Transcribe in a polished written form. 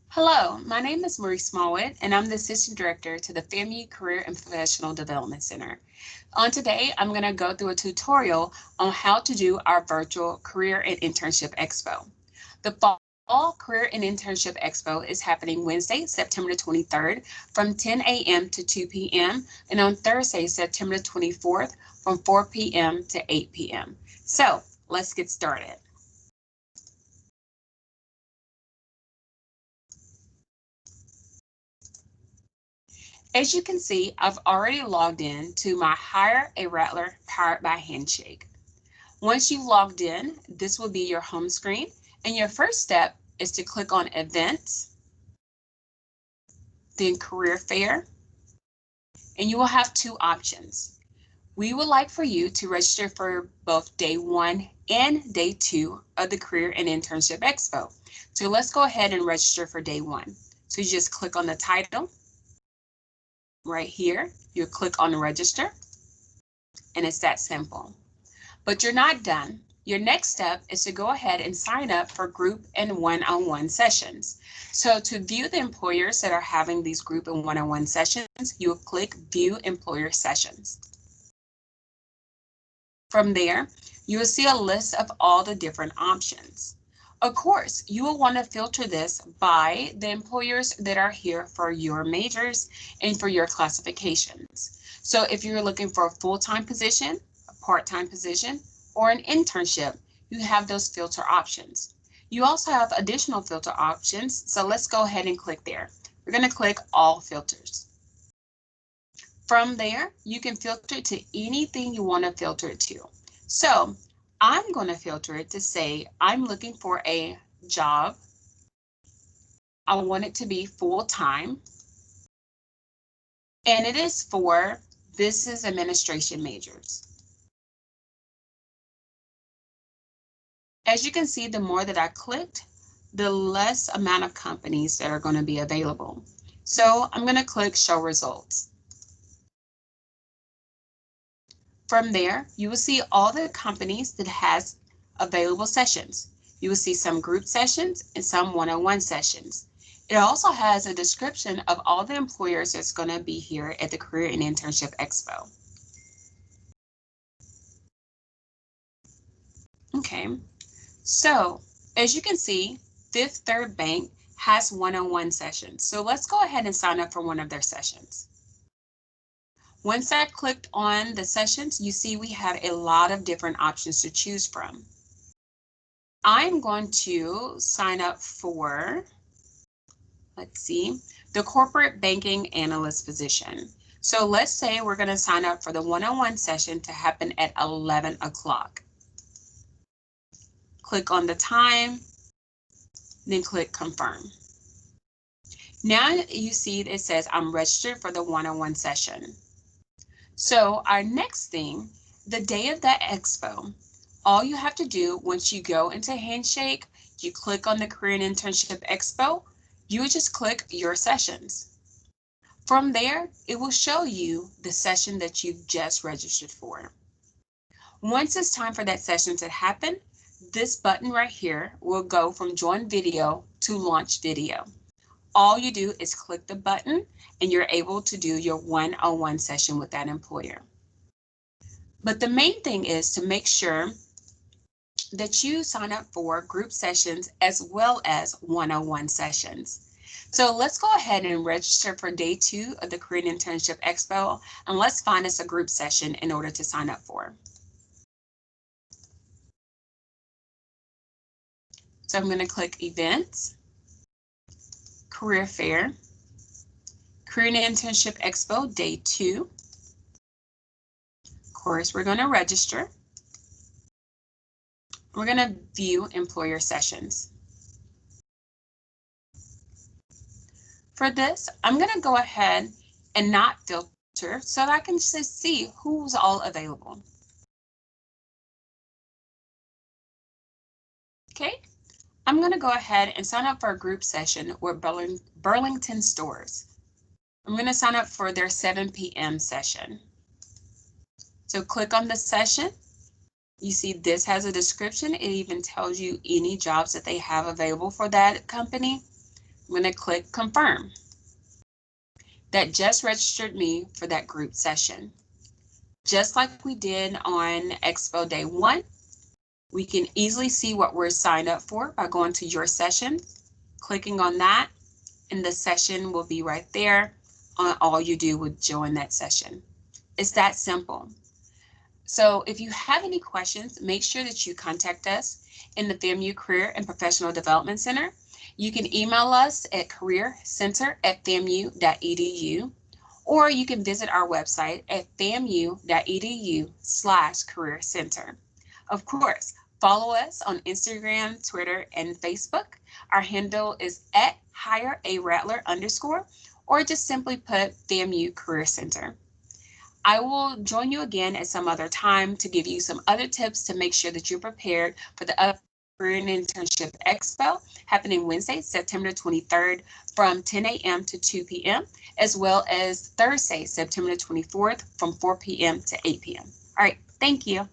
Hello, my name is Marie Smallwood, and I'm the Assistant Director to the FAMU Career and Professional Development Center. On today, I'm going to go through a tutorial on how to do our virtual Career and Internship Expo. The Fall Career and Internship Expo is happening Wednesday, September 23rd from 10 a.m. to 2 p.m. and on Thursday, September 24th from 4 p.m. to 8 p.m. So let's get started. As you can see, I've already logged in to my Hire a Rattler powered by Handshake. Once you've logged in, this will be your home screen, and your first step is to click on Events, then Career Fair, and you will have two options. We would like for you to register for both day 1 and day 2 of the Career and Internship Expo. So let's go ahead and register for day 1. So you just click on the title. Right here, you click on register, and it's that simple. But you're not done. Your next step is to go ahead and sign up for group and one-on-one sessions. So to view the employers that are having these group and one-on-one sessions, you will click View Employer Sessions. From there, you will see a list of all the different options. Of course, you will want to filter this by the employers that are here for your majors and for your classifications. So if you're looking for a full-time position, a part-time position, or an internship, you have those filter options. You also have additional filter options, so let's go ahead and click there. We're going to click All Filters. From there, you can filter it to anything you want to filter it to. So I'm going to filter it to say I'm looking for a job. I want it to be full-time. And it is for business administration majors. As you can see, the more that I clicked, the less amount of companies that are going to be available. So I'm going to click Show Results. From there, you will see all the companies that has available sessions. You will see some group sessions and some one-on-one sessions. It also has a description of all the employers that's going to be here at the Career and Internship Expo. Okay, so as you can see, Fifth Third Bank has one-on-one sessions. So let's go ahead and sign up for one of their sessions. Once I clicked on the sessions, you see we have a lot of different options to choose from. I'm going to sign up for, let's see, the corporate banking analyst position. So let's say we're going to sign up for the one-on-one session to happen at 11 o'clock. Click on the time, then click Confirm. Now you see it says I'm registered for the one-on-one session. So our next thing, the day of that expo, all you have to do once you go into Handshake, you click on the Career and Internship Expo, you would just click Your Sessions. From there, it will show you the session that you've just registered for. Once it's time for that session to happen, this button right here will go from Join Video to Launch Video. All you do is click the button and you're able to do your one-on-one session with that employer. But the main thing is to make sure that you sign up for group sessions as well as one-on-one sessions. So let's go ahead and register for day 2 of the Career and Internship Expo, and let's find us a group session in order to sign up for. So I'm going to click Events, Career Fair, Career and Internship Expo, Day 2. Of course, we're going to register. We're going to view employer sessions. For this, I'm going to go ahead and not filter so that I can just see who's all available. Okay, I'm going to go ahead and sign up for a group session with Burlington Stores. I'm going to sign up for their 7 p.m. session. So click on the session. You see this has a description. It even tells you any jobs that they have available for that company. I'm going to click confirm. That just registered me for that group session. Just like we did on Expo Day 1, we can easily see what we're signed up for by going to your session, clicking on that, and the session will be right there. All you do would join that session. It's that simple. So if you have any questions, make sure that you contact us in the FAMU Career and Professional Development Center. You can email us at careercenter@famu.edu, or you can visit our website at famu.edu/careercenter. Of course, follow us on Instagram, Twitter, and Facebook. Our handle is at @HireARattler_, or just simply put FAMU Career Center. I will join you again at some other time to give you some other tips to make sure that you're prepared for the upcoming Career and Internship Expo happening Wednesday, September 23rd from 10 a.m. to 2 p.m., as well as Thursday, September 24th from 4 p.m. to 8 p.m. All right, thank you.